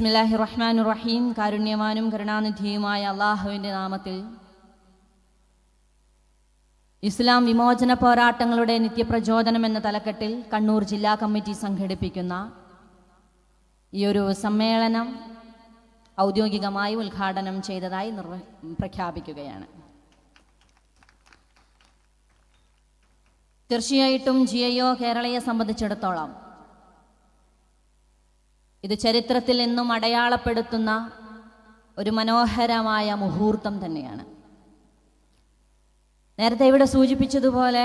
ബിസ്മില്ലാഹിർറഹ്മാനിർറഹീം. കാരുണ്യവാനും കരുണാനിധിയുമായ അള്ളാഹുവിൻ്റെ നാമത്തിൽ. ഇസ്ലാം വിമോചന പോരാട്ടങ്ങളുടെ നിത്യപ്രചോദനം എന്ന തലക്കെട്ടിൽ കണ്ണൂർ ജില്ലാ കമ്മിറ്റി സംഘടിപ്പിക്കുന്ന ഈ ഒരു സമ്മേളനം ഔദ്യോഗികമായി ഉദ്ഘാടനം ചെയ്തതായി പ്രഖ്യാപിക്കുകയാണ്. തീർച്ചയായിട്ടും GIO കേരളയെ സംബന്ധിച്ചിടത്തോളം ഇത് ചരിത്രത്തിൽ എന്നും അടയാളപ്പെടുത്തുന്ന ഒരു മനോഹരമായ മുഹൂർത്തം തന്നെയാണ്. നേരത്തെ ഇവിടെ സൂചിപ്പിച്ചതുപോലെ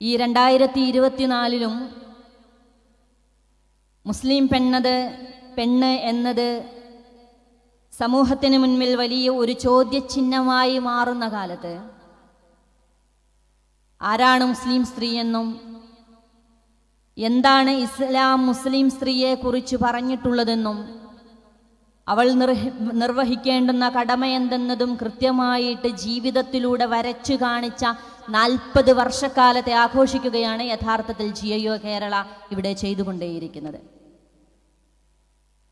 ഈ 2024 മുസ്ലിം പെണ്ണ് എന്നത് സമൂഹത്തിന് മുൻപിൽ വലിയ ഒരു ചോദ്യചിഹ്നമായി മാറുന്ന കാലത്ത് ആരാണ് മുസ്ലിം സ്ത്രീ എന്നും എന്താണ് ഇസ്ലാം മുസ്ലിം സ്ത്രീയെ കുറിച്ച് പറഞ്ഞിട്ടുള്ളതെന്നും അവൾ നിർവഹിക്കേണ്ടുന്ന കടമ എന്തെന്നതും കൃത്യമായിട്ട് ജീവിതത്തിലൂടെ വരച്ചു കാണിച്ച 40 വർഷക്കാലത്തെ ആഘോഷിക്കുകയാണ് യഥാർത്ഥത്തിൽ GIO കേരള ഇവിടെ ചെയ്തുകൊണ്ടേയിരിക്കുന്നത്.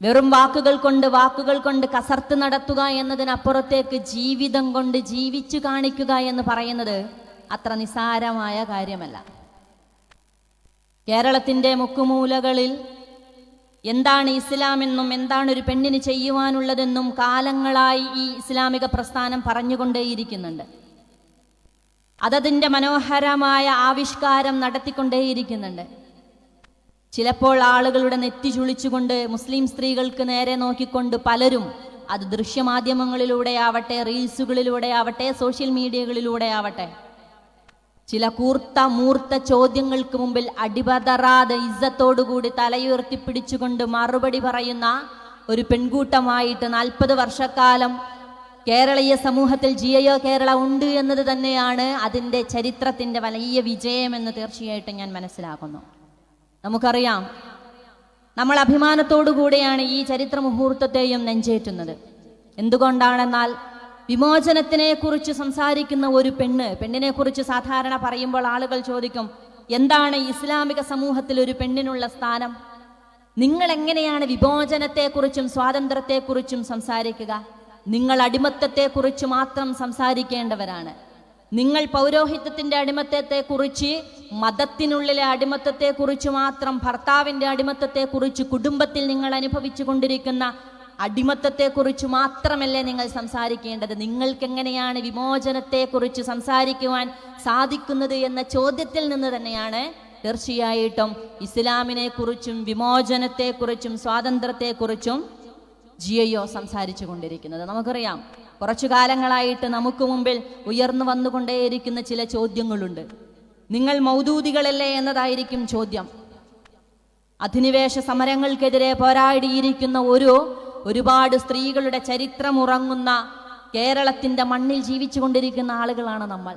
വെറും വാക്കുകൾ കൊണ്ട് കസർത്ത് നടത്തുക എന്നതിനപ്പുറത്തേക്ക് ജീവിതം കൊണ്ട് ജീവിച്ചു കാണിക്കുക എന്ന് പറയുന്നത് അത്ര നിസ്സാരമായ കാര്യമല്ല. കേരളത്തിൻ്റെ മുക്കുമൂലകളിൽ എന്താണ് ഇസ്ലാമെന്നും എന്താണ് ഒരു പെണ്ണിന് ചെയ്യുവാനുള്ളതെന്നും കാലങ്ങളായി ഈ ഇസ്ലാമിക പ്രസ്ഥാനം പറഞ്ഞുകൊണ്ടേയിരിക്കുന്നുണ്ട്. അതതിൻ്റെ മനോഹരമായ ആവിഷ്കാരം നടത്തിക്കൊണ്ടേയിരിക്കുന്നുണ്ട്. ചിലപ്പോൾ ആളുകളുടെ നെറ്റി ചുളിച്ചുകൊണ്ട് മുസ്ലിം സ്ത്രീകൾക്ക് നേരെ നോക്കിക്കൊണ്ട് പലരും, അത് ദൃശ്യമാധ്യമങ്ങളിലൂടെ ആവട്ടെ, റീൽസുകളിലൂടെ ആവട്ടെ, സോഷ്യൽ മീഡിയകളിലൂടെ ആവട്ടെ, ചില മൂർത്ത ചോദ്യങ്ങൾക്ക് മുമ്പിൽ അടിപതറാതെ ഇസ്സത്തോടുകൂടി തലയുയർത്തി പിടിച്ചുകൊണ്ട് മറുപടി പറയുന്ന ഒരു പെൺകൂട്ടമായിട്ട് 40 വർഷക്കാലം കേരളീയ സമൂഹത്തിൽ GIO കേരള ഉണ്ട് എന്നത് തന്നെയാണ് അതിൻ്റെ ചരിത്രത്തിൻ്റെ വലിയ വിജയമെന്ന് തീർച്ചയായിട്ടും ഞാൻ മനസ്സിലാക്കുന്നു. നമുക്കറിയാം, നമ്മൾ അഭിമാനത്തോടു കൂടെയാണ് ഈ ചരിത്ര മുഹൂർത്തത്തെയും നെഞ്ചേറ്റുന്നത്. എന്തുകൊണ്ടാണെന്നാൽ വിമോചനത്തിനെ കുറിച്ച് സംസാരിക്കുന്ന ഒരു പെണ്ണിനെ കുറിച്ച് സാധാരണ പറയുമ്പോൾ ആളുകൾ ചോദിക്കും, എന്താണ് ഇസ്ലാമിക സമൂഹത്തിൽ ഒരു പെണ്ണിനുള്ള സ്ഥാനം? നിങ്ങൾ എങ്ങനെയാണ് വിമോചനത്തെക്കുറിച്ചും സ്വാതന്ത്ര്യത്തെക്കുറിച്ചും സംസാരിക്കുക? നിങ്ങൾ അടിമത്തത്തെക്കുറിച്ച് മാത്രം സംസാരിക്കേണ്ടവരാണ്. നിങ്ങൾ പൗരോഹിത്യത്തിൻ്റെ അടിമത്തത്തെക്കുറിച്ച്, മതത്തിനുള്ളിലെ അടിമത്തത്തെക്കുറിച്ച് മാത്രം, ഭർത്താവിൻ്റെ അടിമത്തത്തെക്കുറിച്ച്, കുടുംബത്തിൽ നിങ്ങൾ അനുഭവിച്ചു കൊണ്ടിരിക്കുന്ന അടിമത്തത്തെക്കുറിച്ച് മാത്രമല്ലേ നിങ്ങൾ സംസാരിക്കേണ്ടത്? നിങ്ങൾക്കെങ്ങനെയാണ് വിമോചനത്തെക്കുറിച്ച് സംസാരിക്കുവാൻ സാധിക്കുന്നത് എന്ന ചോദ്യത്തിൽ നിന്ന് തന്നെയാണ് തീർച്ചയായിട്ടും ഇസ്ലാമിനെ കുറിച്ചും വിമോചനത്തെക്കുറിച്ചും സ്വാതന്ത്ര്യത്തെക്കുറിച്ചും GIO സംസാരിച്ചു കൊണ്ടിരിക്കുന്നത്. നമുക്കറിയാം, കുറച്ചു കാലങ്ങളായിട്ട് നമുക്ക് മുമ്പിൽ ഉയർന്നു വന്നുകൊണ്ടേയിരിക്കുന്ന ചില ചോദ്യങ്ങളുണ്ട്. നിങ്ങൾ മൗദൂദികളല്ലേ എന്നതായിരിക്കും ചോദ്യം. അധിനിവേശ സമരങ്ങൾക്കെതിരെ പോരാടിയിരിക്കുന്ന ഒരുപാട് സ്ത്രീകളുടെ ചരിത്രമുറങ്ങുന്ന കേരളത്തിൻ്റെ മണ്ണിൽ ജീവിച്ചു കൊണ്ടിരിക്കുന്ന ആളുകളാണ് നമ്മൾ.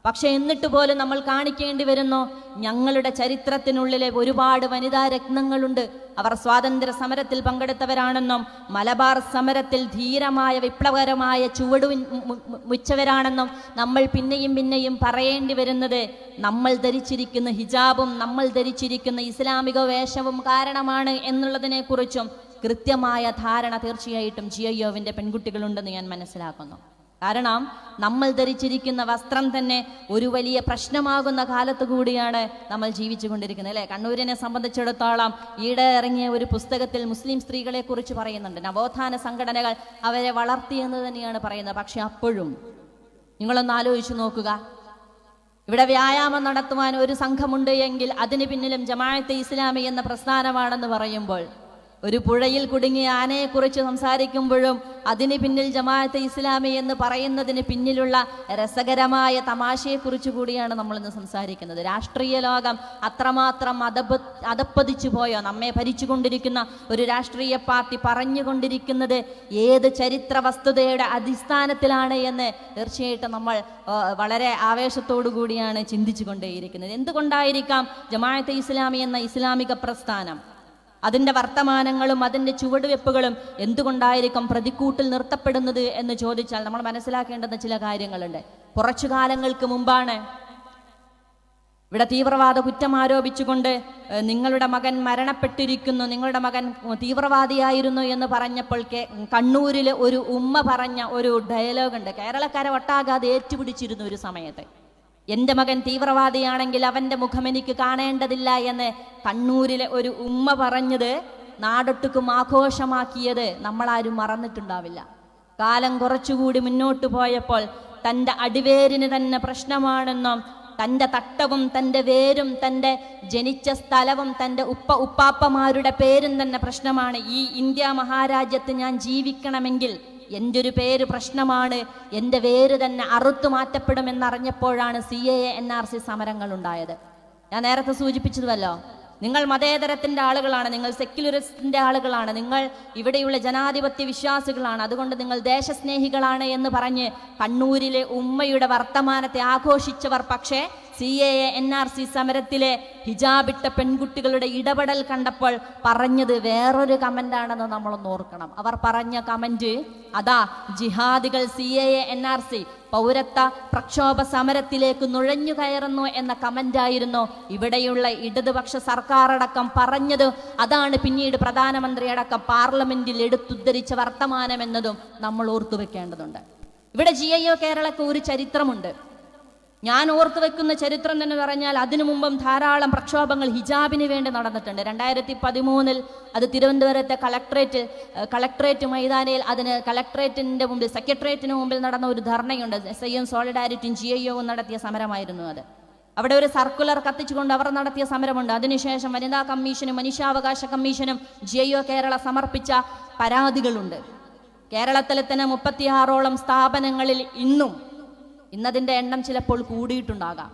പക്ഷെ എന്നിട്ട് പോലും നമ്മൾ കാണിക്കേണ്ടി വരുന്നു, ഞങ്ങളുടെ ചരിത്രത്തിനുള്ളിലെ ഒരുപാട് വനിതാ രത്നങ്ങളുണ്ട്. അവർ സ്വാതന്ത്ര്യ സമരത്തിൽ പങ്കെടുത്തവരാണെന്നും മലബാർ സമരത്തിൽ ധീരമായ വിപ്ലവകരമായ ചുവടുവെച്ചവരാണെന്നും നമ്മൾ പിന്നെയും പറയേണ്ടി വരുന്നത് നമ്മൾ ധരിച്ചിരിക്കുന്ന ഹിജാബും നമ്മൾ ധരിച്ചിരിക്കുന്ന ഇസ്ലാമിക വേഷവും കാരണമാണ് എന്നുള്ളതിനെ കുറിച്ചും കൃത്യമായ ധാരണ തീർച്ചയായിട്ടും GIOവിൻ്റെ പെൺകുട്ടികളുണ്ടെന്ന് ഞാൻ മനസ്സിലാക്കുന്നു. കാരണം നമ്മൾ ധരിച്ചിരിക്കുന്ന വസ്ത്രം തന്നെ ഒരു വലിയ പ്രശ്നമാകുന്ന കാലത്ത് കൂടിയാണ് നമ്മൾ ജീവിച്ചു കൊണ്ടിരിക്കുന്നത്, അല്ലേ? കണ്ണൂരിനെ സംബന്ധിച്ചിടത്തോളം ഈയിടെ ഇറങ്ങിയ ഒരു പുസ്തകത്തിൽ മുസ്ലിം സ്ത്രീകളെ കുറിച്ച് പറയുന്നുണ്ട്. നവോത്ഥാന സംഘടനകൾ അവരെ വളർത്തിയെന്ന് തന്നെയാണ് പറയുന്നത്. പക്ഷെ അപ്പോഴും നിങ്ങളൊന്ന് ആലോചിച്ച് നോക്കുക, ഇവിടെ വ്യായാമം നടത്തുവാൻ ഒരു സംഘമുണ്ട് എങ്കിൽ അതിന് പിന്നിലും ജമാഅത്തെ ഇസ്ലാമി എന്ന പ്രസ്ഥാനമാണെന്ന് പറയുമ്പോൾ, ഒരു പുഴയിൽ കുടുങ്ങിയ ആനയെക്കുറിച്ച് സംസാരിക്കുമ്പോഴും അതിന് പിന്നിൽ ജമാഅത്തെ ഇസ്ലാമി എന്ന് പറയുന്നതിന് പിന്നിലുള്ള രസകരമായ തമാശയെക്കുറിച്ച് കൂടിയാണ് നമ്മളിന്ന് സംസാരിക്കുന്നത്. രാഷ്ട്രീയ ലോകം അത്രമാത്രം അധപ്പതിച്ചു പോയോ? നമ്മെ ഭരിച്ചുകൊണ്ടിരിക്കുന്ന ഒരു രാഷ്ട്രീയ പാർട്ടി പറഞ്ഞുകൊണ്ടിരിക്കുന്നത് ഏത് ചരിത്ര വസ്തുതയുടെ അടിസ്ഥാനത്തിലാണ് എന്ന് തീർച്ചയായിട്ടും നമ്മൾ വളരെ ആവേശത്തോടു കൂടിയാണ് ചിന്തിച്ചു കൊണ്ടേയിരിക്കുന്നത്. എന്തുകൊണ്ടായിരിക്കാം ജമാഅത്തെ ഇസ്ലാമി എന്ന ഇസ്ലാമിക പ്രസ്ഥാനം, അതിൻ്റെ വർത്തമാനങ്ങളും അതിൻ്റെ ചുവടുവെപ്പുകളും എന്തുകൊണ്ടായിരിക്കും പ്രതിക്കൂട്ടിൽ നിർത്തപ്പെടുന്നത് എന്ന് ചോദിച്ചാൽ നമ്മൾ മനസ്സിലാക്കേണ്ടുന്ന ചില കാര്യങ്ങളുണ്ട്. കുറച്ചു കാലങ്ങൾക്ക് മുമ്പാണ് ഇവിടെ തീവ്രവാദ കുറ്റം ആരോപിച്ചുകൊണ്ട് നിങ്ങളുടെ മകൻ മരണപ്പെട്ടിരിക്കുന്നു, നിങ്ങളുടെ മകൻ തീവ്രവാദിയായിരുന്നു എന്ന് പറഞ്ഞപ്പോൾ കണ്ണൂരിൽ ഒരു ഉമ്മ പറഞ്ഞ ഒരു ഡയലോഗുണ്ട്. കേരളക്കാരെ ഒട്ടാകെ അത് ഏറ്റുപിടിച്ചിരുന്നു ഒരു സമയത്ത്. എൻ്റെ മകൻ തീവ്രവാദിയാണെങ്കിൽ അവൻ്റെ മുഖം എനിക്ക് കാണേണ്ടതില്ല എന്ന് കണ്ണൂരിലെ ഒരു ഉമ്മ പറഞ്ഞത് നാടൊട്ടുക്കും ആഘോഷമാക്കിയത് നമ്മളാരും മറന്നിട്ടുണ്ടാവില്ല. കാലം കുറച്ചുകൂടി മുന്നോട്ട് പോയപ്പോൾ തൻ്റെ അടിവേരിന് തന്നെ പ്രശ്നമാണെന്നും തൻ്റെ തട്ടവും തൻ്റെ വേരും തൻ്റെ ജനിച്ച സ്ഥലവും തൻ്റെ ഉപ്പാപ്പമാരുടെ പേരും തന്നെ പ്രശ്നമാണ്. ഈ ഇന്ത്യ മഹാരാജ്യത്ത് ഞാൻ ജീവിക്കണമെങ്കിൽ എൻ്റെ ഒരു പേര് പ്രശ്നമാണ്, എൻ്റെ വേര് തന്നെ അറുത്തു മാറ്റപ്പെടുമെന്നറിഞ്ഞപ്പോഴാണ് CAA NRC സമരങ്ങൾ ഉണ്ടായത്. ഞാൻ നേരത്തെ സൂചിപ്പിച്ചതുവല്ലോ, നിങ്ങൾ മതേതരത്തിൻ്റെ ആളുകളാണ്, നിങ്ങൾ സെക്യുലറിസ്റ്റിൻ്റെ ആളുകളാണ്, നിങ്ങൾ ഇവിടെയുള്ള ജനാധിപത്യ വിശ്വാസികളാണ്, അതുകൊണ്ട് നിങ്ങൾ ദേശസ്നേഹികളാണ് എന്ന് പറഞ്ഞ് കണ്ണൂരിലെ ഉമ്മയുടെ വർത്തമാനത്തെ ആഘോഷിച്ചവർ പക്ഷേ CAA NRC സമരത്തിലെ ഹിജാബിട്ട പെൺകുട്ടികളുടെ ഇടപെടൽ കണ്ടപ്പോൾ പറഞ്ഞത് വേറൊരു കമൻ്റാണെന്ന് നമ്മളൊന്ന് ഓർക്കണം. അവർ പറഞ്ഞ കമന്റ് അതാ, ജിഹാദികൾ CAA NRC പൗരത്വ പ്രക്ഷോഭ സമരത്തിലേക്ക് നുഴഞ്ഞു കയറുന്നു എന്ന കമന്റായിരുന്നു ഇവിടെയുള്ള ഇടതുപക്ഷ സർക്കാർ അടക്കം പറഞ്ഞത്. അതാണ് പിന്നീട് പ്രധാനമന്ത്രി അടക്കം പാർലമെന്റിൽ എടുത്തുദ്ധരിച്ച വർത്തമാനമെന്നതും നമ്മൾ ഓർത്തു വെക്കേണ്ടതുണ്ട്. ഇവിടെ GIO കേരളക്ക് ഒരു ചരിത്രമുണ്ട്. ഞാൻ ഓർത്തു വെക്കുന്ന ചരിത്രം എന്ന് പറഞ്ഞാൽ അതിനു മുമ്പും ധാരാളം പ്രക്ഷോഭങ്ങൾ ഹിജാബിന് വേണ്ടി നടന്നിട്ടുണ്ട്. 2013 അത് തിരുവനന്തപുരത്തെ കളക്ട്രേറ്റ് മൈതാനിയിൽ അതിന് കളക്ട്രേറ്റിൻ്റെ മുമ്പിൽ സെക്രട്ടേറിയറ്റിന് മുമ്പിൽ നടന്ന ഒരു ധർണയുണ്ട്. SIയും സോളിഡാരിറ്റിയും GIOവും നടത്തിയ സമരമായിരുന്നു അത്. അവിടെ ഒരു സർക്കുലർ കത്തിച്ചുകൊണ്ട് അവർ നടത്തിയ സമരമുണ്ട്. അതിനുശേഷം വനിതാ കമ്മീഷനും മനുഷ്യാവകാശ കമ്മീഷനും GIO കേരള സമർപ്പിച്ച പരാതികളുണ്ട്. കേരളത്തിലെ തന്നെ 36ഓളം സ്ഥാപനങ്ങളിൽ ഇന്നതിൻ്റെ എണ്ണം ചിലപ്പോൾ കൂടിയിട്ടുണ്ടാകാം.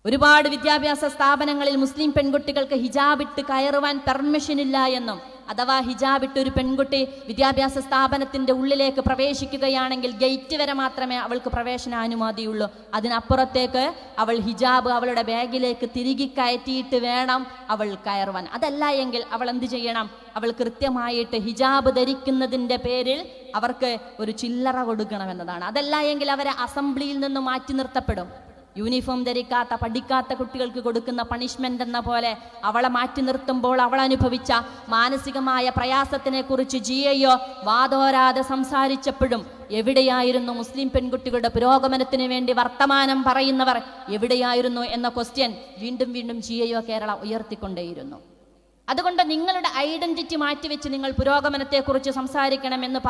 ഒരുപാട് വിദ്യാഭ്യാസ സ്ഥാപനങ്ങളിൽ മുസ്ലിം പെൺകുട്ടികൾക്ക് ഹിജാബിട്ട് കയറുവാൻ പെർമിഷൻ ഇല്ല എന്നും, അഥവാ ഹിജാബിട്ട് ഒരു പെൺകുട്ടി വിദ്യാഭ്യാസ സ്ഥാപനത്തിൻ്റെ ഉള്ളിലേക്ക് പ്രവേശിക്കുകയാണെങ്കിൽ ഗേറ്റ് വരെ മാത്രമേ അവൾക്ക് പ്രവേശനാനുമതിയുള്ളൂ. അതിനപ്പുറത്തേക്ക് അവൾ ഹിജാബ് അവളുടെ ബാഗിലേക്ക് തിരികെ കയറ്റിയിട്ട് വേണം അവൾ കയറുവാൻ. അതല്ല എങ്കിൽ അവൾ എന്ത് ചെയ്യണം? അവൾ കൃത്യമായിട്ട് ഹിജാബ് ധരിക്കുന്നതിൻ്റെ പേരിൽ അവർക്ക് ഒരു ചില്ലറ കൊടുക്കണമെന്നതാണ്. അതല്ല എങ്കിൽ അവരെ അസംബ്ലിയിൽ നിന്ന് മാറ്റി നിർത്തപ്പെടും. യൂണിഫോം ധരിക്കാത്ത പഠിക്കാത്ത കുട്ടികൾക്ക് കൊടുക്കുന്ന പണിഷ്മെന്റ് എന്ന പോലെ അവളെ മാറ്റി നിർത്തുമ്പോൾ അവൾ അനുഭവിച്ച മാനസികമായ പ്രയാസത്തിനെ കുറിച്ച് GIO വാതോരാതെ സംസാരിച്ചപ്പോഴും എവിടെയായിരുന്നു മുസ്ലിം പെൺകുട്ടികളുടെ പുരോഗമനത്തിന് വേണ്ടി വർത്തമാനം പറയുന്നവർ, എവിടെയായിരുന്നു എന്ന ക്വസ്റ്റ്യൻ വീണ്ടും വീണ്ടും GIO കേരള ഉയർത്തിക്കൊണ്ടേയിരുന്നു. അതുകൊണ്ട് നിങ്ങളുടെ ഐഡന്റിറ്റി മാറ്റിവെച്ച് നിങ്ങൾ പുരോഗമനത്തെക്കുറിച്ച് സംസാരിക്കണമെന്ന്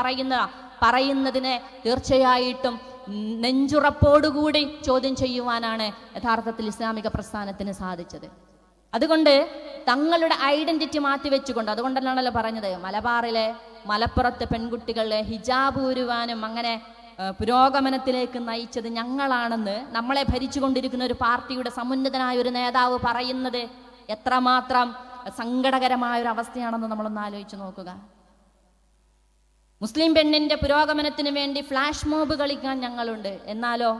പറയുന്നതിനെ തീർച്ചയായിട്ടും നെഞ്ചുറപ്പോടുകൂടി ചോദ്യം ചെയ്യുവാനാണ് യഥാർത്ഥത്തിൽ ഇസ്ലാമിക പ്രസ്ഥാനത്തിന് സാധിച്ചത്. അതുകൊണ്ട് തങ്ങളുടെ ഐഡന്റിറ്റി മാറ്റിവെച്ചുകൊണ്ട്, അതുകൊണ്ടല്ലാണല്ലോ പറഞ്ഞത് മലബാറിലെ മലപ്പുറത്തെ പെൺകുട്ടികളെ ഹിജാബ് ഊരുവാനും അങ്ങനെ പുരോഗമനത്തിലേക്ക് നയിച്ചത് ഞങ്ങളാണെന്ന് നമ്മളെ ഭരിച്ചുകൊണ്ടിരിക്കുന്ന ഒരു പാർട്ടിയുടെ സമുന്നതനായ ഒരു നേതാവ് പറയുന്നത് എത്രമാത്രം സങ്കടകരമായ ഒരു അവസ്ഥയാണെന്ന് നമ്മളൊന്ന് ആലോചിച്ച് നോക്കുക. മുസ്ലിം പെണ്ണിന്റെ പുരോഗമനത്തിന് വേണ്ടി ഫ്ലാഷ് മോബ് കളിക്കാൻ ഞങ്ങളുണ്ട്. എന്നാലോ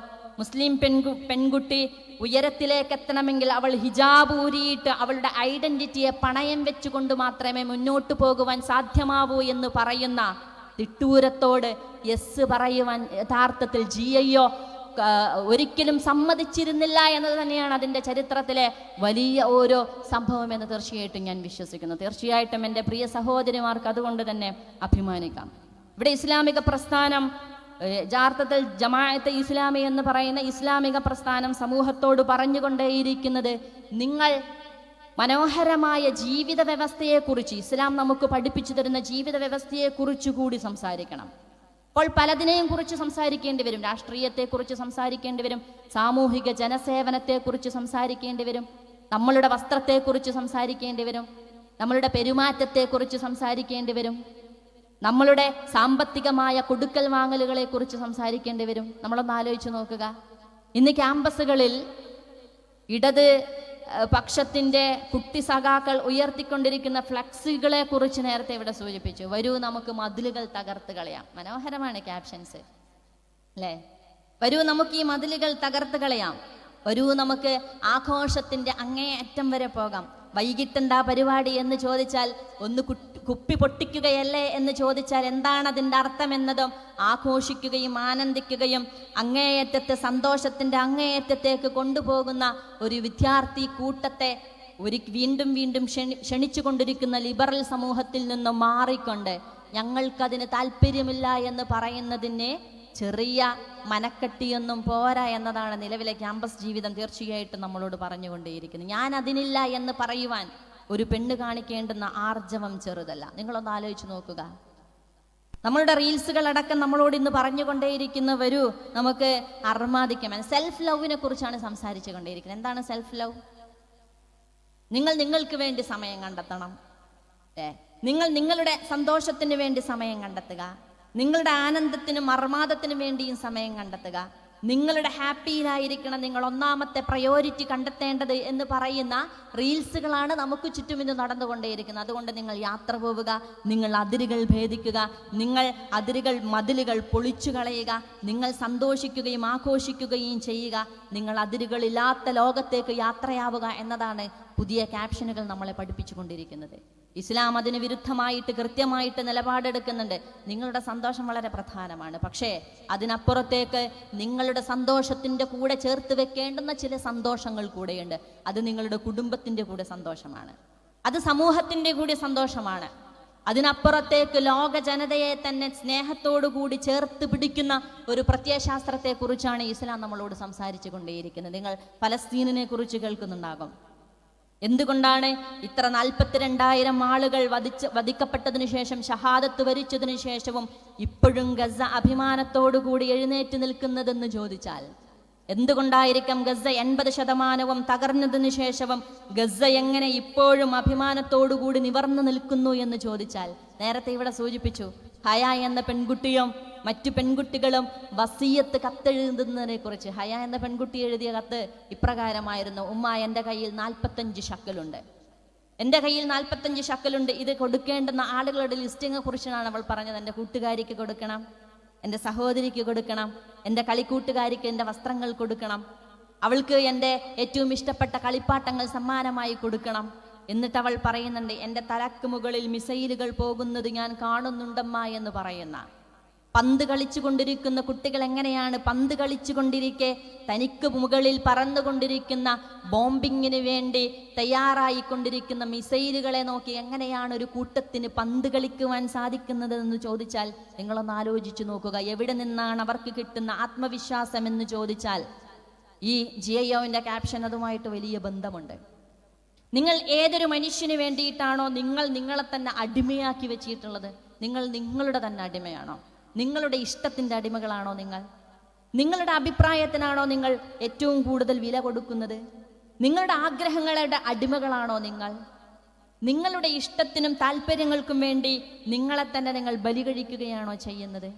മുസ്ലിം പെൺകുട്ടി ഉയരത്തിലേക്ക് എത്തണമെങ്കിൽ അവൾ ഹിജാബ് ഊരിയിട്ട് അവളുടെ ഐഡന്റിറ്റിയെ പണയം വെച്ചുകൊണ്ട് മാത്രമേ മുന്നോട്ട് പോകുവാൻ സാധ്യമാവൂ എന്ന് പറയുന്ന തിട്ടൂരത്തോട് യെസ് പറയുവാൻ യഥാർത്ഥത്തിൽ GIO ഒരിക്കലും സമ്മതിച്ചിരുന്നില്ല എന്നത് തന്നെയാണ് അതിൻ്റെ ചരിത്രത്തിലെ വലിയ ഓരോ സംഭവം എന്ന് തീർച്ചയായിട്ടും ഞാൻ വിശ്വസിക്കുന്നു. തീർച്ചയായിട്ടും എൻ്റെ പ്രിയ സഹോദരിമാർക്ക് അതുകൊണ്ട് തന്നെ അഭിമാനിക്കാം. ഇവിടെ ഇസ്ലാമിക പ്രസ്ഥാനം യഥാർത്ഥത്തിൽ ജമാഅത്തെ ഇസ്ലാമി എന്ന് പറയുന്ന ഇസ്ലാമിക പ്രസ്ഥാനം സമൂഹത്തോട് പറഞ്ഞുകൊണ്ടേയിരിക്കുന്നത്, നിങ്ങൾ മനോഹരമായ ജീവിത വ്യവസ്ഥയെക്കുറിച്ച്, ഇസ്ലാം നമുക്ക് പഠിപ്പിച്ചു തരുന്ന ജീവിത വ്യവസ്ഥയെക്കുറിച്ച് കൂടി സംസാരിക്കണം. അപ്പോൾ പലതിനെയും കുറിച്ച് സംസാരിക്കേണ്ടി വരും. രാഷ്ട്രീയത്തെക്കുറിച്ച് സംസാരിക്കേണ്ടി വരും, സാമൂഹിക ജനസേവനത്തെക്കുറിച്ച് സംസാരിക്കേണ്ടി വരും, നമ്മളുടെ വസ്ത്രത്തെക്കുറിച്ച് സംസാരിക്കേണ്ടി വരും, നമ്മളുടെ പെരുമാറ്റത്തെക്കുറിച്ച് സംസാരിക്കേണ്ടി വരും, നമ്മളുടെ സാമ്പത്തികമായ കൊടുക്കൽ വാങ്ങലുകളെ കുറിച്ച് സംസാരിക്കേണ്ടി വരും. നമ്മളൊന്ന് ആലോചിച്ച് നോക്കുക. ഇന്ന് ക്യാമ്പസുകളിൽ ഇടത് പക്ഷത്തിൻ്റെ കുട്ടി സഖാക്കൾ ഉയർത്തിക്കൊണ്ടിരിക്കുന്ന ഫ്ലക്സുകളെ കുറിച്ച് നേരത്തെ ഇവിടെ സൂചിപ്പിച്ചു. വരൂ നമുക്ക് മതിലുകൾ തകർത്ത് കളയാം. മനോഹരമാണ് ക്യാപ്ഷൻസ് അല്ലേ? വരൂ നമുക്ക് ഈ മതിലുകൾ തകർത്ത് കളയാം, വരൂ നമുക്ക് ആഘോഷത്തിൻ്റെ അങ്ങേയറ്റം വരെ പോകാം. വൈകിട്ടെന്താ പരിപാടി എന്ന് ചോദിച്ചാൽ ഒന്ന് കുപ്പി പൊട്ടിക്കുകയല്ലേ എന്ന് ചോദിച്ചാൽ എന്താണ് അതിൻ്റെ അർത്ഥമെന്നതും ആഘോഷിക്കുകയും ആനന്ദിക്കുകയും അങ്ങേയറ്റത്തെ സന്തോഷത്തിൻ്റെ അങ്ങേയറ്റത്തേക്ക് കൊണ്ടുപോകുന്ന ഒരു വിദ്യാർത്ഥി കൂട്ടത്തെ വീണ്ടും വീണ്ടും ക്ഷണിച്ചു കൊണ്ടിരിക്കുന്ന ലിബറൽ സമൂഹത്തിൽ നിന്നും മാറിക്കൊണ്ട് ഞങ്ങൾക്കതിന് താല്പര്യമില്ല എന്ന് പറയുന്നതിനെ ചെറിയ മനക്കെട്ടിയൊന്നും പോരാ എന്നതാണ് നിലവിലെ ക്യാമ്പസ് ജീവിതം തീർച്ചയായിട്ടും നമ്മളോട് പറഞ്ഞുകൊണ്ടേയിരിക്കുന്നത്. ഞാൻ അതിനില്ല എന്ന് പറയുവാൻ ഒരു പെണ്ണ് കാണിക്കേണ്ടുന്ന ആർജവം ചെറുതല്ല. നിങ്ങളൊന്ന് ആലോചിച്ച് നോക്കുക. നമ്മളുടെ റീൽസുകൾ അടക്കം നമ്മളോട് ഇന്ന് പറഞ്ഞുകൊണ്ടേയിരിക്കുന്ന വരൂ നമുക്ക് അർമാദിക്കാം. സെൽഫ് ലവിനെ കുറിച്ചാണ് സംസാരിച്ചു കൊണ്ടേയിരിക്കുന്നത്. എന്താണ് സെൽഫ് ലവ്? നിങ്ങൾ നിങ്ങൾക്ക് വേണ്ടി സമയം കണ്ടെത്തണം. നിങ്ങൾ നിങ്ങളുടെ സന്തോഷത്തിന് വേണ്ടി സമയം കണ്ടെത്തുക. നിങ്ങളുടെ ആനന്ദത്തിനും അർമാദത്തിനും വേണ്ടിയും സമയം കണ്ടെത്തുക. നിങ്ങളുടെ ഹാപ്പിയിലായിരിക്കണം നിങ്ങൾ ഒന്നാമത്തെ പ്രയോറിറ്റി കണ്ടെത്തേണ്ടത് എന്ന് പറയുന്ന റീൽസുകളാണ് നമുക്ക് ചുറ്റും ഇന്ന് നടന്നുകൊണ്ടേയിരിക്കുന്നത്. അതുകൊണ്ട് നിങ്ങൾ യാത്ര പോവുക, നിങ്ങൾ അതിരുകൾ ഭേദിക്കുക, നിങ്ങൾ മതിലുകൾ പൊളിച്ചു കളയുക, നിങ്ങൾ സന്തോഷിക്കുകയും ആഘോഷിക്കുകയും ചെയ്യുക, നിങ്ങൾ അതിരുകളില്ലാത്ത ലോകത്തേക്ക് യാത്രയാവുക എന്നതാണ് പുതിയ ക്യാപ്ഷനുകൾ നമ്മളെ പഠിപ്പിച്ചുകൊണ്ടിരിക്കുന്നത്. ഇസ്ലാം അതിന് വിരുദ്ധമായിട്ട് കൃത്യമായിട്ട് നിലപാടെടുക്കുന്നുണ്ട്. നിങ്ങളുടെ സന്തോഷം വളരെ പ്രധാനമാണ്, പക്ഷേ അതിനപ്പുറത്തേക്ക് നിങ്ങളുടെ സന്തോഷത്തിൻ്റെ കൂടെ ചേർത്ത് വെക്കേണ്ടുന്ന ചില സന്തോഷങ്ങൾ കൂടെയുണ്ട്. അത് നിങ്ങളുടെ കുടുംബത്തിൻ്റെ കൂടെ സന്തോഷമാണ്, അത് സമൂഹത്തിൻ്റെ കൂടി സന്തോഷമാണ്. അതിനപ്പുറത്തേക്ക് ലോക ജനതയെ തന്നെ സ്നേഹത്തോടു കൂടി ചേർത്ത് പിടിക്കുന്ന ഒരു പ്രത്യയശാസ്ത്രത്തെക്കുറിച്ചാണ് ഇസ്ലാം നമ്മളോട് സംസാരിച്ചു കൊണ്ടേയിരിക്കുന്നത്. നിങ്ങൾ പലസ്തീനിനെ കുറിച്ച് കേൾക്കുന്നുണ്ടാകും. എന്തുകൊണ്ടാണ് ഇത്ര 42,000 ആളുകൾ വധിക്കപ്പെട്ടതിനു ശേഷം, ഷഹാദത്ത് വരിച്ചതിനു ശേഷവും ഇപ്പോഴും ഗസ അഭിമാനത്തോടുകൂടി എഴുന്നേറ്റ് നിൽക്കുന്നതെന്ന് ചോദിച്ചാൽ, എന്തുകൊണ്ടായിരിക്കാം ഗസ 80% തകർന്നതിനു ശേഷവും ഗസ എങ്ങനെ ഇപ്പോഴും അഭിമാനത്തോടുകൂടി നിവർന്നു നിൽക്കുന്നു എന്ന് ചോദിച്ചാൽ, നേരത്തെ ഇവിടെ സൂചിപ്പിച്ചു, ഹയ എന്ന പെൺകുട്ടിയും മറ്റു പെൺകുട്ടികളും വസിയത്ത് കത്തെഴുതുന്നതിനെ കുറിച്ച്. ഹയ എന്ന പെൺകുട്ടി എഴുതിയ കത്ത് ഇപ്രകാരമായിരുന്നു: ഉമ്മ, എൻ്റെ കയ്യിൽ 45 ഷക്കലുണ്ട്, എൻ്റെ കയ്യിൽ 45 ഷക്കലുണ്ട്. ഇത് കൊടുക്കേണ്ടുന്ന ആളുകളുടെ ലിസ്റ്റിനെ കുറിച്ചാണ് അവൾ പറഞ്ഞത്. എൻ്റെ കൂട്ടുകാരിക്ക് കൊടുക്കണം, എൻ്റെ സഹോദരിക്ക് കൊടുക്കണം, എൻ്റെ കളിക്കൂട്ടുകാരിക്ക് എൻ്റെ വസ്ത്രങ്ങൾ കൊടുക്കണം, അവൾക്ക് എൻ്റെ ഏറ്റവും ഇഷ്ടപ്പെട്ട കളിപ്പാട്ടങ്ങൾ സമ്മാനമായി കൊടുക്കണം. എന്നിട്ട് അവൾ പറയുന്നുണ്ട്, എൻ്റെ തലക്ക് മുകളിൽ മിസൈലുകൾ പോകുന്നത് ഞാൻ കാണുന്നുണ്ടമ്മ എന്ന് പറയുന്ന. പന്ത് കളിച്ചുകൊണ്ടിരിക്കുന്ന കുട്ടികൾ എങ്ങനെയാണ് പന്ത് കളിച്ചുകൊണ്ടിരിക്കെ തനിക്ക് മുകളിൽ പറന്നുകൊണ്ടിരിക്കുന്ന ബോംബിങ്ങിന് വേണ്ടി തയ്യാറായിക്കൊണ്ടിരിക്കുന്ന മിസൈലുകളെ നോക്കി എങ്ങനെയാണ് ഒരു കൂട്ടത്തിന് പന്ത് കളിക്കുവാൻ സാധിക്കുന്നത് എന്ന് ചോദിച്ചാൽ നിങ്ങളൊന്ന് ആലോചിച്ചു നോക്കുക. എവിടെ നിന്നാണ് അവർക്ക് കിട്ടുന്ന ആത്മവിശ്വാസം എന്ന് ചോദിച്ചാൽ ഈ ജിയോവിൻ്റെ ക്യാപ്ഷൻ അതുമായിട്ട് വലിയ ബന്ധമുണ്ട്. നിങ്ങൾ ഏതൊരു മനുഷ്യന് വേണ്ടിയിട്ടാണോ നിങ്ങൾ നിങ്ങളെ തന്നെ അടിമയാക്കി വെച്ചിട്ടുള്ളത്? നിങ്ങൾ നിങ്ങളുടെ തന്നെ അടിമയാണോ? നിങ്ങളുടെ ഇഷ്ടത്തിൻ്റെ അടിമകളാണോ നിങ്ങൾ? നിങ്ങളുടെ അഭിപ്രായത്തിനാണോ നിങ്ങൾ ഏറ്റവും കൂടുതൽ വില കൊടുക്കുന്നത്? നിങ്ങളുടെ ആഗ്രഹങ്ങളുടെ അടിമകളാണോ നിങ്ങൾ? നിങ്ങളുടെ ഇഷ്ടത്തിനും താല്പര്യങ്ങൾക്കും വേണ്ടി നിങ്ങളെ തന്നെ നിങ്ങൾ ബലി കഴിക്കുകയാണോ ചെയ്യുന്നത്?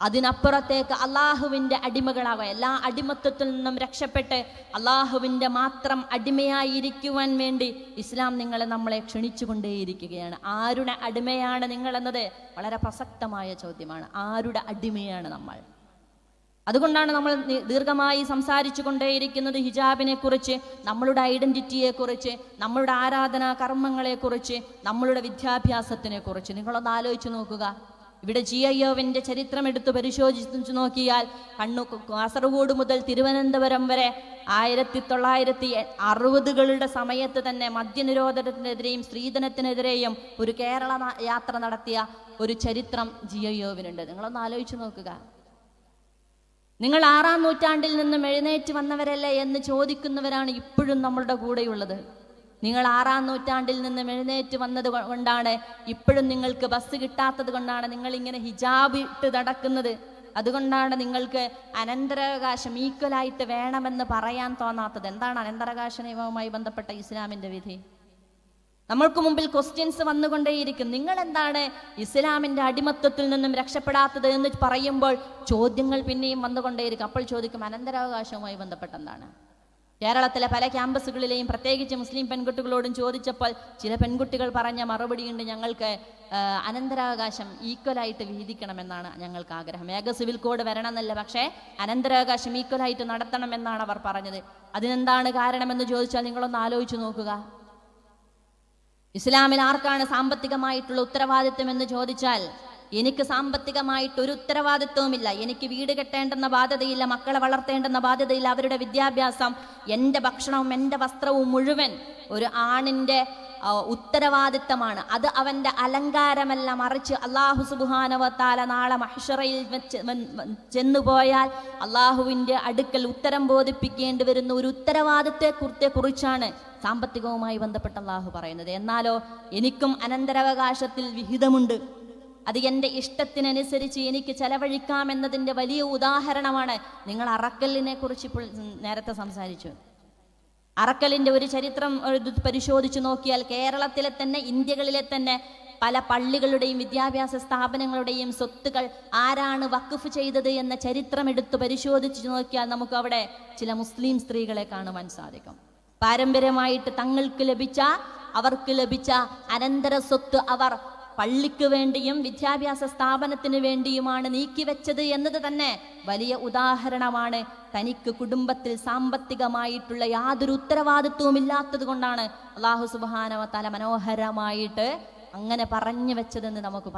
അതിനപ്പുറത്തേക്ക് അള്ളാഹുവിൻ്റെ അടിമകളാവുക, എല്ലാ അടിമത്വത്തിൽ നിന്നും രക്ഷപ്പെട്ട് അള്ളാഹുവിൻ്റെ മാത്രം അടിമയായിരിക്കുവാൻ വേണ്ടി ഇസ്ലാം നമ്മളെ ക്ഷണിച്ചുകൊണ്ടേയിരിക്കുകയാണ്. ആരുടെ അടിമയാണ് നിങ്ങളെന്നത് വളരെ പ്രസക്തമായ ചോദ്യമാണ്. ആരുടെ അടിമയാണ് നമ്മൾ? അതുകൊണ്ടാണ് നമ്മൾ ദീർഘമായി സംസാരിച്ചു കൊണ്ടേയിരിക്കുന്നത് ഹിജാബിനെ കുറിച്ച്, നമ്മളുടെ ഐഡന്റിറ്റിയെ കുറിച്ച്, നമ്മളുടെ ആരാധനാ കർമ്മങ്ങളെ കുറിച്ച്, നമ്മളുടെ വിദ്യാഭ്യാസത്തിനെ കുറിച്ച്. നിങ്ങളൊന്ന് ആലോചിച്ച് നോക്കുക. ഇവിടെ GIOവിൻ്റെ ചരിത്രം എടുത്ത് പരിശോധിച്ചു നോക്കിയാൽ കാസർഗോഡ് മുതൽ തിരുവനന്തപുരം വരെ 1960കളുടെ സമയത്ത് തന്നെ മദ്യനിരോധനത്തിനെതിരെയും സ്ത്രീധനത്തിനെതിരെയും ഒരു കേരള യാത്ര നടത്തിയ ഒരു ചരിത്രം GIOവിനുണ്ട്. നിങ്ങളൊന്ന് ആലോചിച്ച് നോക്കുക. നിങ്ങൾ 6-ാം നൂറ്റാണ്ടിൽ നിന്നും എഴുന്നേറ്റ് വന്നവരല്ലേ എന്ന് ചോദിക്കുന്നവരാണ് ഇപ്പോഴും നമ്മളുടെ കൂടെയുള്ളത്. നിങ്ങൾ 6-ാം നൂറ്റാണ്ടിൽ നിന്നും എഴുന്നേറ്റ് വന്നത് കൊണ്ടാണ് ഇപ്പോഴും നിങ്ങൾക്ക് ബസ് കിട്ടാത്തത് കൊണ്ടാണ് നിങ്ങളിങ്ങനെ ഹിജാബ് ഇട്ട് നടക്കുന്നത്. അതുകൊണ്ടാണ് നിങ്ങൾക്ക് അനന്തരാവകാശം ഈക്വലായിട്ട് വേണമെന്ന് പറയാൻ തോന്നാത്തത്. എന്താണ് അനന്തരാവകാശ നിയമവുമായി ബന്ധപ്പെട്ട ഇസ്ലാമിൻ്റെ വിധി? നമ്മൾക്ക് മുമ്പിൽ ക്വസ്റ്റ്യൻസ് വന്നുകൊണ്ടേയിരിക്കും. നിങ്ങൾ എന്താണ് ഇസ്ലാമിൻ്റെ അടിമത്വത്തിൽ നിന്നും രക്ഷപ്പെടാത്തത് എന്ന് പറയുമ്പോൾ ചോദ്യങ്ങൾ പിന്നെയും വന്നുകൊണ്ടേയിരിക്കും. അപ്പോൾ ചോദിക്കും, അനന്തരാവകാശവുമായി ബന്ധപ്പെട്ട എന്താണ്? കേരളത്തിലെ പല ക്യാമ്പസുകളിലെയും പ്രത്യേകിച്ച് മുസ്ലിം പെൺകുട്ടികളോടും ചോദിച്ചപ്പോൾ ചില പെൺകുട്ടികൾ പറഞ്ഞ മറുപടിയുണ്ട്, ഞങ്ങൾക്ക് അനന്തരാവകാശം ഈക്വലായിട്ട് വിധിക്കണമെന്നാണ് ഞങ്ങൾക്ക് ആഗ്രഹം. ഏക സിവിൽ കോഡ് വരണമെന്നല്ല, പക്ഷേ അനന്തരാവകാശം ഈക്വലായിട്ട് നടത്തണമെന്നാണ് അവർ പറഞ്ഞത്. അതിനെന്താണ് കാരണമെന്ന് ചോദിച്ചാൽ നിങ്ങളൊന്ന് ആലോചിച്ച് നോക്കുക. ഇസ്ലാമിൽ ആർക്കാണ് സാമ്പത്തികമായിട്ടുള്ള ഉത്തരവാദിത്വം എന്ന് ചോദിച്ചാൽ, എനിക്ക് സാമ്പത്തികമായിട്ട് ഒരു ഉത്തരവാദിത്വവുമില്ല, എനിക്ക് വീട് കെട്ടേണ്ടെന്ന ബാധ്യതയില്ല, മക്കളെ വളർത്തേണ്ടെന്ന ബാധ്യതയില്ല, അവരുടെ വിദ്യാഭ്യാസം, എൻ്റെ ഭക്ഷണവും എൻ്റെ വസ്ത്രവും മുഴുവൻ ഒരു ആണിൻ്റെ ഉത്തരവാദിത്തമാണ്. അത് അവൻ്റെ അലങ്കാരമല്ല, മറിച്ച് അല്ലാഹു സുബ്ഹാനഹു വ തആല നാളെ മഹ്ശറയിൽ ചെന്നുപോയാൽ അള്ളാഹുവിൻ്റെ അടുക്കൽ ഉത്തരം ബോധിപ്പിക്കേണ്ടി വരുന്ന ഒരു ഉത്തരവാദിത്വത്തെക്കുറിച്ചാണ് സാമ്പത്തികവുമായി ബന്ധപ്പെട്ട് അള്ളാഹു പറയുന്നത്. എന്നാലോ എനിക്കും അനന്തരാവകാശത്തിൽ വിഹിതമുണ്ട്, അത് എൻ്റെ ഇഷ്ടത്തിനനുസരിച്ച് എനിക്ക് ചെലവഴിക്കാമെന്നതിൻ്റെ വലിയ ഉദാഹരണമാണ്. നിങ്ങൾ അറക്കലിനെ കുറിച്ച് ഇപ്പോൾ നേരത്തെ സംസാരിച്ചു. അറക്കലിൻ്റെ ഒരു ചരിത്രം പരിശോധിച്ചു നോക്കിയാൽ കേരളത്തിലെ തന്നെ, ഇന്ത്യകളിലെ തന്നെ പല പള്ളികളുടെയും വിദ്യാഭ്യാസ സ്ഥാപനങ്ങളുടെയും സ്വത്തുക്കൾ ആരാണ് വഖഫ് ചെയ്തത് എന്ന ചരിത്രം എടുത്ത് പരിശോധിച്ചു നോക്കിയാൽ നമുക്ക് അവിടെ ചില മുസ്ലിം സ്ത്രീകളെ കാണുവാൻ സാധിക്കും. പാരമ്പര്യമായിട്ട് അവർക്ക് ലഭിച്ച അനന്തര സ്വത്ത് അവർ പള്ളിക്ക് വേണ്ടിയും വിദ്യാഭ്യാസ സ്ഥാപനത്തിന് വേണ്ടിയുമാണ് നീക്കിവെച്ചത് എന്നത് തന്നെ വലിയ ഉദാഹരണമാണ്. തനിക്ക് കുടുംബത്തിൽ സാമ്പത്തികമായിട്ടുള്ള യാതൊരു ഉത്തരവാദിത്വവും ഇല്ലാത്തത് കൊണ്ടാണ് അല്ലാഹു സുബ്ഹാനഹു വ തആല മനോഹരമായിട്ട് അങ്ങനെ പറഞ്ഞു വെച്ചതെന്ന് നമുക്ക്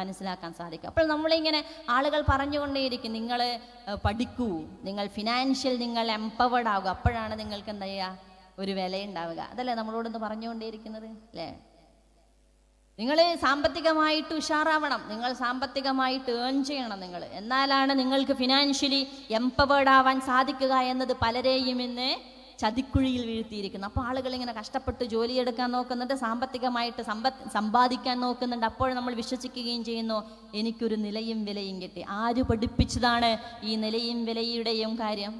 മനസ്സിലാക്കാൻ സാധിക്കും. അപ്പോൾ നമ്മളിങ്ങനെ ആളുകൾ പറഞ്ഞുകൊണ്ടേയിരിക്കും, നിങ്ങൾ പഠിക്കൂ, നിങ്ങൾ ഫിനാൻഷ്യൽ, നിങ്ങൾ എംപവേർഡ് ആകുക, അപ്പോഴാണ് നിങ്ങൾക്ക് എന്താ ചെയ്യുക, ഒരു വിലയുണ്ടാവുക. അതല്ലേ നമ്മളോടൊന്ന് പറഞ്ഞുകൊണ്ടേയിരിക്കുന്നത് അല്ലേ? നിങ്ങൾ സാമ്പത്തികമായിട്ട് ഉഷാറാവണം, നിങ്ങൾ സാമ്പത്തികമായിട്ട് ഏൺ ചെയ്യണം, നിങ്ങൾ എന്നാലാണ് നിങ്ങൾക്ക് ഫിനാൻഷ്യലി എംപവേർഡ് ആവാൻ സാധിക്കുക എന്നത് പലരെയും ഇന്ന് ചതിക്കുഴിയിൽ വീഴ്ത്തിയിരിക്കുന്നു. അപ്പോൾ ആളുകൾ ഇങ്ങനെ കഷ്ടപ്പെട്ട് ജോലിയെടുക്കാൻ നോക്കുന്നുണ്ട്, സാമ്പത്തികമായിട്ട് സമ്പാദിക്കാൻ നോക്കുന്നുണ്ട്. അപ്പോൾ നമ്മൾ വിശ്വസിക്കുകയും ചെയ്യുന്നു, എനിക്കൊരു നിലയും വിലയും കിട്ടി. ആര് പഠിപ്പിച്ചതാണ് ഈ നിലയും വിലയുടെയും കാര്യം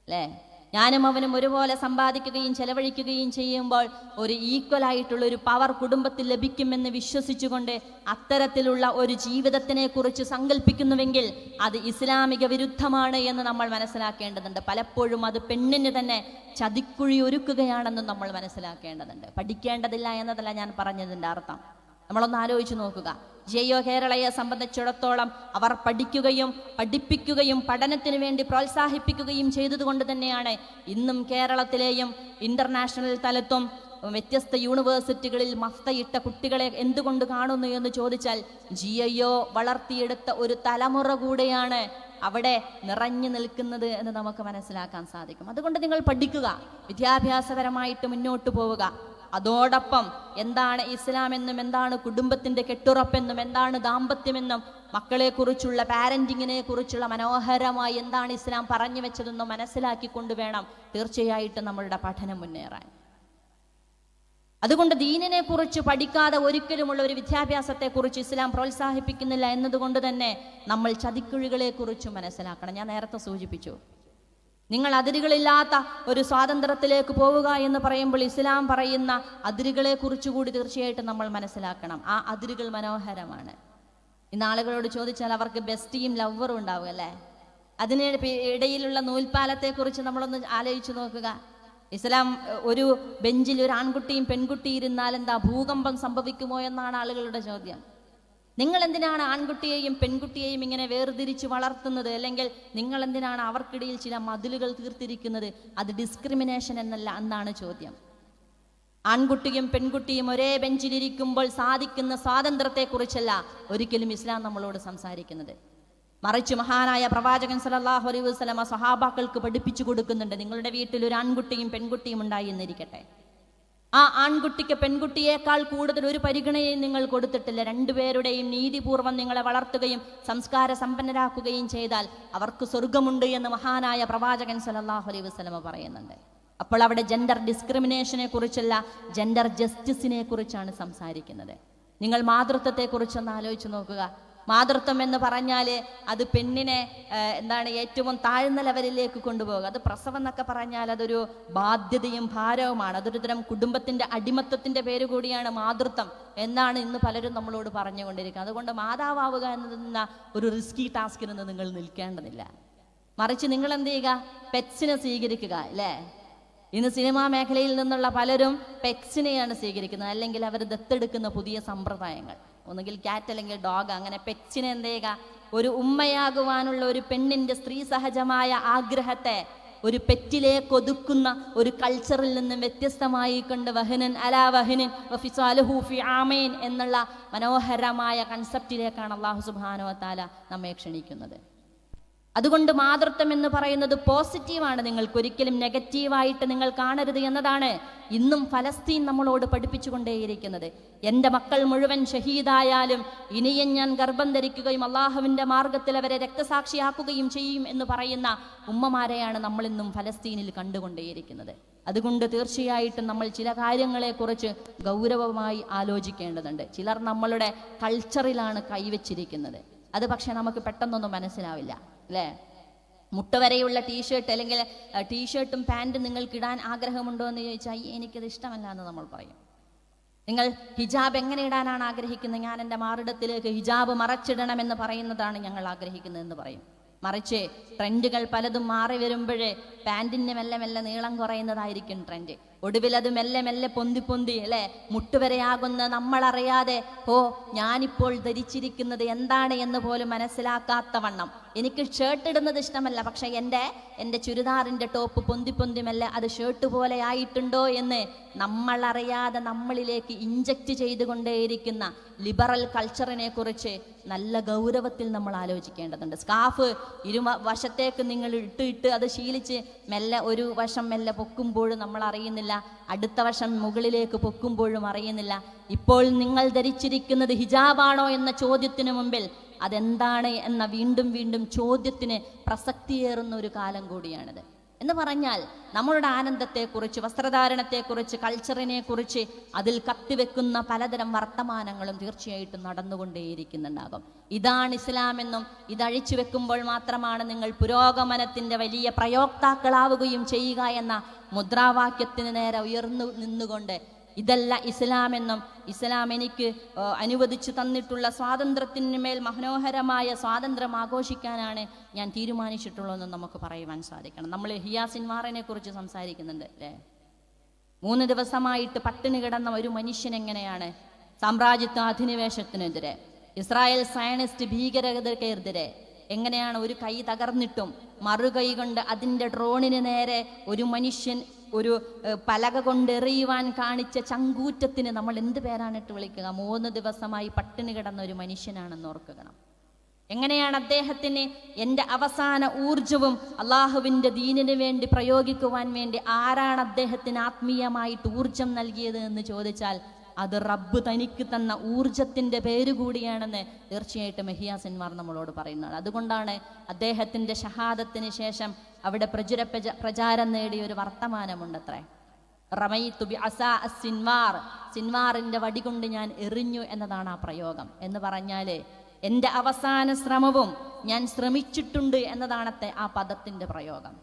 അല്ലേ? ഞാനും അവനും ഒരുപോലെ സമ്പാദിക്കുകയും ചെലവഴിക്കുകയും ചെയ്യുമ്പോൾ ഒരു ഈക്വൽ ആയിട്ടുള്ള ഒരു പവർ കുടുംബത്തിൽ ലഭിക്കുമെന്ന് വിശ്വസിച്ചുകൊണ്ട് അത്തരത്തിലുള്ള ഒരു ജീവിതത്തിനെ കുറിച്ച് സങ്കല്പിക്കുന്നുവെങ്കിൽ അത് ഇസ്ലാമിക വിരുദ്ധമാണ് എന്ന് നമ്മൾ മനസ്സിലാക്കേണ്ടതുണ്ട്. പലപ്പോഴും അത് പെണ്ണിന് തന്നെ ചതിക്കുഴി ഒരുക്കുകയാണെന്ന് നമ്മൾ മനസ്സിലാക്കേണ്ടതുണ്ട്. പഠിക്കേണ്ടതില്ല എന്നതല്ല ഞാൻ പറഞ്ഞതിൻ്റെ അർത്ഥം. നമ്മളൊന്ന് ആലോചിച്ച് നോക്കുക. ജെയോ കേരളയെ സംബന്ധിച്ചിടത്തോളം അവർ പഠിക്കുകയും പഠിപ്പിക്കുകയും പഠനത്തിന് വേണ്ടി പ്രോത്സാഹിപ്പിക്കുകയും ചെയ്തതുകൊണ്ട് തന്നെയാണ് ഇന്നും കേരളത്തിലെയും ഇന്റർനാഷണൽ തലത്തും വ്യത്യസ്ത യൂണിവേഴ്സിറ്റികളിൽ മഫ്തയിട്ട കുട്ടികളെ എന്തുകൊണ്ട് കാണുന്നു എന്ന് ചോദിച്ചാൽ ജിയോ വളർത്തിയെടുത്ത ഒരു തലമുറ കൂടെയാണ് അവിടെ നിറഞ്ഞു നിൽക്കുന്നത് എന്ന് നമുക്ക് മനസ്സിലാക്കാൻ സാധിക്കും. അതുകൊണ്ട് നിങ്ങൾ പഠിക്കുക, വിദ്യാഭ്യാസപരമായിട്ട് മുന്നോട്ട് പോവുക. അതോടൊപ്പം എന്താണ് ഇസ്ലാം എന്നും, എന്താണ് കുടുംബത്തിന്റെ കെട്ടുറപ്പെന്നും, എന്താണ് ദാമ്പത്യമെന്നും, മക്കളെ കുറിച്ചുള്ള പാരന്റിങ്ങിനെ കുറിച്ചുള്ള മനോഹരമായി എന്താണ് ഇസ്ലാം പറഞ്ഞു വെച്ചതെന്നും മനസ്സിലാക്കിക്കൊണ്ട് വേണം തീർച്ചയായിട്ടും നമ്മളുടെ പഠനം മുന്നേറാൻ. അതുകൊണ്ട് ദീനിനെ കുറിച്ച് പഠിക്കാതെ ഒരിക്കലുമുള്ള ഒരു വിദ്യാഭ്യാസത്തെ കുറിച്ച് ഇസ്ലാം പ്രോത്സാഹിപ്പിക്കുന്നില്ല എന്നതുകൊണ്ട് തന്നെ നമ്മൾ ചതിക്കുഴികളെ കുറിച്ച് മനസ്സിലാക്കണം. ഞാൻ നേരത്തെ സൂചിപ്പിച്ചു, നിങ്ങൾ അതിരുകളില്ലാത്ത ഒരു സ്വാതന്ത്ര്യത്തിലേക്ക് പോവുക എന്ന് പറയുമ്പോൾ ഇസ്ലാം പറയുന്ന അതിരുകളെ കുറിച്ചുകൂടി തീർച്ചയായിട്ടും നമ്മൾ മനസ്സിലാക്കണം. ആ അതിരുകൾ മനോഹരമാണ്. ഇന്ന് ആളുകളോട് ചോദിച്ചാൽ അവർക്ക് ബെസ്റ്റിയും ലവറും ഉണ്ടാവും അല്ലേ? അതിന് ഇടയിലുള്ള നൂൽപ്പാലത്തെ കുറിച്ച് നമ്മളൊന്ന് ആലോചിച്ച് നോക്കുക. ഇസ്ലാം ഒരു ബെഞ്ചിൽ ഒരു ആൺകുട്ടിയും പെൺകുട്ടിയും ഇരുന്നാൽ എന്താ ഭൂകമ്പം സംഭവിക്കുമോ എന്നാണ് ആളുകളുടെ ചോദ്യം. നിങ്ങൾ എന്തിനാണ് ആൺകുട്ടിയെയും പെൺകുട്ടിയെയും ഇങ്ങനെ വേർതിരിച്ച് വളർത്തുന്നത്? അല്ലെങ്കിൽ നിങ്ങൾ എന്തിനാണ് അവർക്കിടയിൽ ചില മതിലുകൾ തീർത്തിരിക്കുന്നത്? അത് ഡിസ്ക്രിമിനേഷൻ എന്നല്ല എന്നാണ് ചോദ്യം. ആൺകുട്ടിയും പെൺകുട്ടിയും ഒരേ ബെഞ്ചിലിരിക്കുമ്പോൾ സാധിക്കുന്ന സ്വാതന്ത്ര്യത്തെക്കുറിച്ചല്ല ഒരിക്കലും ഇസ്ലാം നമ്മളോട് സംസാരിക്കുന്നത്. മറിച്ച് മഹാനായ പ്രവാചകൻ സല്ലല്ലാഹു അലൈഹി വസല്ലമ സ്വഹാബാക്കൾക്ക് പഠിപ്പിച്ചു കൊടുക്കുന്നുണ്ട്, നിങ്ങളുടെ വീട്ടിൽ ഒരു ആൺകുട്ടിയും പെൺകുട്ടിയും ഉണ്ടായി എന്നിരിക്കട്ടെ, ആ ആൺകുട്ടിക്ക് പെൺകുട്ടിയേക്കാൾ കൂടുതൽ ഒരു പരിഗണനയും നിങ്ങൾ കൊടുത്തിട്ടില്ല. രണ്ടുപേരുടെയും നീതിപൂർവ്വം നിങ്ങളെ വളർത്തുകയും സംസ്കാര സമ്പന്നരാക്കുകയും ചെയ്താൽ അവർക്ക് സ്വർഗമുണ്ട് എന്ന് മഹാനായ പ്രവാചകൻ സല്ലല്ലാഹു അലൈഹി വസല്ലമ പറയുന്നുണ്ട്. അപ്പോൾ അവിടെ ജെൻഡർ ഡിസ്ക്രിമിനേഷനെ കുറിച്ചല്ല, ജെൻഡർ ജസ്റ്റിസിനെ കുറിച്ചാണ് സംസാരിക്കുന്നത്. നിങ്ങൾ മാതൃത്വത്തെ കുറിച്ചൊന്ന് ആലോചിച്ച് നോക്കുക. മാതൃത്വം എന്ന് പറഞ്ഞാൽ അത് പെണ്ണിനെ ഏറ്റവും താഴ്ന്ന ലെവലിലേക്ക് കൊണ്ടുപോകുക. അത് പ്രസവം എന്നൊക്കെ പറഞ്ഞാൽ അതൊരു ബാധ്യതയും ഭാരവുമാണ്. അതൊരു തരം കുടുംബത്തിന്റെ അടിമത്വത്തിന്റെ പേര് കൂടിയാണ് മാതൃത്വം എന്നാണ് ഇന്ന് പലരും നമ്മളോട് പറഞ്ഞുകൊണ്ടിരിക്കുന്നത്. അതുകൊണ്ട് മാതാവാവുക എന്ന ഒരു റിസ്കി ടാസ്കിൽ നിന്ന് നിങ്ങൾ നിൽക്കേണ്ടതില്ല. മറിച്ച് നിങ്ങൾ എന്ത് ചെയ്യുക, പെറ്റ്സിനെ സ്വീകരിക്കുക അല്ലേ? ഇന്ന് സിനിമാ മേഖലയിൽ നിന്നുള്ള പലരും പെറ്റ്സിനെയാണ് സ്വീകരിക്കുന്നത്, അല്ലെങ്കിൽ അവർ ദത്തെടുക്കുന്ന പുതിയ സമ്പ്രദായങ്ങൾ, ഒന്നുകിൽ ക്യാറ്റ് അല്ലെങ്കിൽ ഡോഗ്, അങ്ങനെ പെറ്റ്സിനെ എന്ത് ചെയ്യുക, ഒരു ഉമ്മയാകുവാനുള്ള ഒരു പെണ്ണിന്റെ സ്ത്രീ സഹജമായ ആഗ്രഹത്തെ ഒരു പെറ്റിലേക്ക് ഒതുക്കുന്ന ഒരു കൾച്ചറിൽ നിന്നും വ്യത്യസ്തമായി കൊണ്ട് വഹനൻ അലാ വഹനൻ വഫിസാലുഹു ഫി ആമൈൻ എന്നുള്ള മനോഹരമായ കൺസെപ്റ്റിലേക്കാണ് അല്ലാഹു സുബ്ഹാനഹു വ തആല നമ്മെ ക്ഷണിക്കുന്നത്. അതുകൊണ്ട് മാതൃത്വം എന്ന് പറയുന്നത് പോസിറ്റീവാണ്, നിങ്ങൾക്ക് ഒരിക്കലും നെഗറ്റീവായിട്ട് നിങ്ങൾ കാണരുത് എന്നതാണ് ഇന്നും ഫലസ്തീൻ നമ്മളോട് പഠിപ്പിച്ചുകൊണ്ടേയിരിക്കുന്നത്. എൻ്റെ മക്കൾ മുഴുവൻ ഷഹീദായാലും ഇനിയും ഞാൻ ഗർഭം ധരിക്കുകയും അള്ളാഹുവിൻ്റെ മാർഗത്തിൽ അവരെ രക്തസാക്ഷിയാക്കുകയും ചെയ്യും എന്ന് പറയുന്ന ഉമ്മമാരെയാണ് നമ്മൾ ഇന്നും ഫലസ്തീനിൽ കണ്ടുകൊണ്ടേയിരിക്കുന്നത്. അതുകൊണ്ട് തീർച്ചയായിട്ടും നമ്മൾ ചില കാര്യങ്ങളെക്കുറിച്ച് ഗൗരവമായി ആലോചിക്കേണ്ടതുണ്ട്. ചിലർ നമ്മളുടെ കൾച്ചറിലാണ് കൈവച്ചിരിക്കുന്നത്. അത് പക്ഷെ നമുക്ക് പെട്ടെന്നൊന്നും മനസ്സിലാവില്ല അല്ലേ? മുട്ടുവരെയുള്ള ടീഷർട്ട് അല്ലെങ്കിൽ ടീഷർട്ടും പാൻറ്റും നിങ്ങൾക്ക് ഇടാൻ ആഗ്രഹമുണ്ടോ എന്ന് ചോദിച്ചാൽ എനിക്കത് ഇഷ്ടമല്ല എന്ന് നമ്മൾ പറയും. നിങ്ങൾ ഹിജാബ് എങ്ങനെ ഇടാനാണ് ആഗ്രഹിക്കുന്നത്? ഞാൻ എൻ്റെ മാറിടത്തിലേക്ക് ഹിജാബ് മറച്ചിടണമെന്ന് പറയുന്നതാണ് ഞങ്ങൾ ആഗ്രഹിക്കുന്നതെന്ന് പറയും. മറിച്ച് ട്രെൻഡുകൾ പലതും മാറി വരുമ്പോഴേ പാൻറ്റിന് മെല്ലെ മെല്ലെ നീളം കുറയുന്നതായിരിക്കും ട്രെൻഡ്. ഒടുവിൽ അത് മെല്ലെ മെല്ലെ പൊന്തി അല്ലേ മുട്ടുവരെയാകുന്ന നമ്മളറിയാതെ ഞാനിപ്പോൾ ധരിച്ചിരിക്കുന്നത് എന്താണ് എന്ന് പോലും മനസ്സിലാക്കാത്ത വണ്ണം എനിക്ക് ഷർട്ട് ഇടുന്നത് ഇഷ്ടമല്ല, പക്ഷെ എൻ്റെ ചുരിദാറിൻ്റെ ടോപ്പ് പൊന്തി മെല്ലെ അത് ഷർട്ട് പോലെ ആയിട്ടുണ്ടോ എന്ന് നമ്മളറിയാതെ നമ്മളിലേക്ക് ഇഞ്ചക്റ്റ് ചെയ്തുകൊണ്ടേയിരിക്കുന്ന ലിബറൽ കൾച്ചറിനെ കുറിച്ച് നല്ല ഗൗരവത്തിൽ നമ്മൾ ആലോചിക്കേണ്ടതുണ്ട്. സ്കാർഫ് വശത്തേക്ക് നിങ്ങൾ ഇട്ട് അത് ശീലിച്ച് മെല്ലെ ഒരു വശം മെല്ലെ പൊക്കുമ്പോഴും നമ്മൾ അറിയുന്നില്ല, അടുത്ത വശം മുകളിലേക്ക് പൊക്കുമ്പോഴും അറിയുന്നില്ല. ഇപ്പോൾ നിങ്ങൾ ധരിച്ചിരിക്കുന്നത് ഹിജാബാണോ എന്ന ചോദ്യത്തിന് മുമ്പിൽ അതെന്താണ് എന്ന വീണ്ടും ചോദ്യത്തിന് പ്രസക്തിയേറുന്ന ഒരു കാലം കൂടിയാണിത്. എന്ന് പറഞ്ഞാൽ നമ്മളുടെ ആനന്ദത്തെക്കുറിച്ച്, വസ്ത്രധാരണത്തെക്കുറിച്ച്, കൾച്ചറിനെ കുറിച്ച് അതിൽ കത്തിവെക്കുന്ന പലതരം വർത്തമാനങ്ങളും തീർച്ചയായിട്ടും നടന്നുകൊണ്ടേയിരിക്കുന്നുണ്ടാകും. ഇതാണ് ഇസ്ലാം എന്നും ഇതഴിച്ചു വെക്കുമ്പോൾ മാത്രമാണ് നിങ്ങൾ പുരോഗമനത്തിൻ്റെ വലിയ പ്രയോക്താക്കളാവുകയും ചെയ്യുക എന്ന മുദ്രാവാക്യത്തിന് നേരെ ഉയർന്നു നിന്നുകൊണ്ട് ഇതല്ല ഇസ്ലാം എന്നും ഇസ്ലാം എനിക്ക് അനുവദിച്ചു തന്നിട്ടുള്ള സ്വാതന്ത്ര്യത്തിന് മേൽ മനോഹരമായ സ്വാതന്ത്ര്യം ആഘോഷിക്കാനാണ് ഞാൻ തീരുമാനിച്ചിട്ടുള്ളതെന്ന് നമുക്ക് പറയുവാൻ സാധിക്കണം. നമ്മൾ ഹിയാ സിൻവാറിനെ കുറിച്ച് സംസാരിക്കുന്നുണ്ട് അല്ലേ? 3 ദിവസമായിട്ട് പട്ടിണി കിടന്ന ഒരു മനുഷ്യൻ എങ്ങനെയാണ് സാമ്രാജ്യത്വ അധിനിവേശത്തിനെതിരെ, ഇസ്രായേൽ സയനിസ്റ്റ് ഭീകരതയ്ക്കെതിരെ എങ്ങനെയാണ് ഒരു കൈ തകർന്നിട്ടും മറുകൈ കൊണ്ട് അതിൻ്റെ ഡ്രോണിന് നേരെ ഒരു മനുഷ്യൻ ഒരു പലക കൊണ്ടെറിയുവാൻ കാണിച്ച ചങ്കൂറ്റത്തിന് നമ്മൾ എന്ത് പേരാണിട്ട് വിളിക്കുക? 3 ദിവസമായി പട്ടിണി കിടന്ന ഒരു മനുഷ്യനാണെന്ന് ഓർക്കണം. എങ്ങനെയാണ് അദ്ദേഹത്തിന് എൻ്റെ അവസാന ഊർജവും അള്ളാഹുവിൻ്റെ ദീനിന് വേണ്ടി പ്രയോഗിക്കുവാൻ വേണ്ടി ആരാണ് അദ്ദേഹത്തിന് ആത്മീയമായിട്ട് ഊർജം നൽകിയത് എന്ന് ചോദിച്ചാൽ അത് റബ്ബ് തനിക്ക് തന്ന ഊർജത്തിൻ്റെ പേര് കൂടിയാണെന്ന് തീർച്ചയായിട്ടും ഹിയാ സിൻവാർ നമ്മളോട് പറയുന്നതാണ്. അതുകൊണ്ടാണ് അദ്ദേഹത്തിൻ്റെ ഷഹാദത്തിന് ശേഷം അവിടെ പ്രചാരം നേടിയ ഒരു വർത്തമാനമുണ്ടത്രേ, റമൈതു ബി അസാ സിൻവാർ, സിൻവാറിൻ്റെ വടി കൊണ്ട് ഞാൻ എറിഞ്ഞു എന്നതാണ് ആ പ്രയോഗം. എന്ന് പറഞ്ഞാൽ എൻ്റെ അവസാന ശ്രമവും ഞാൻ ശ്രമിച്ചിട്ടുണ്ട് എന്നതാണത്തെ ആ പദത്തിൻ്റെ പ്രയോഗം.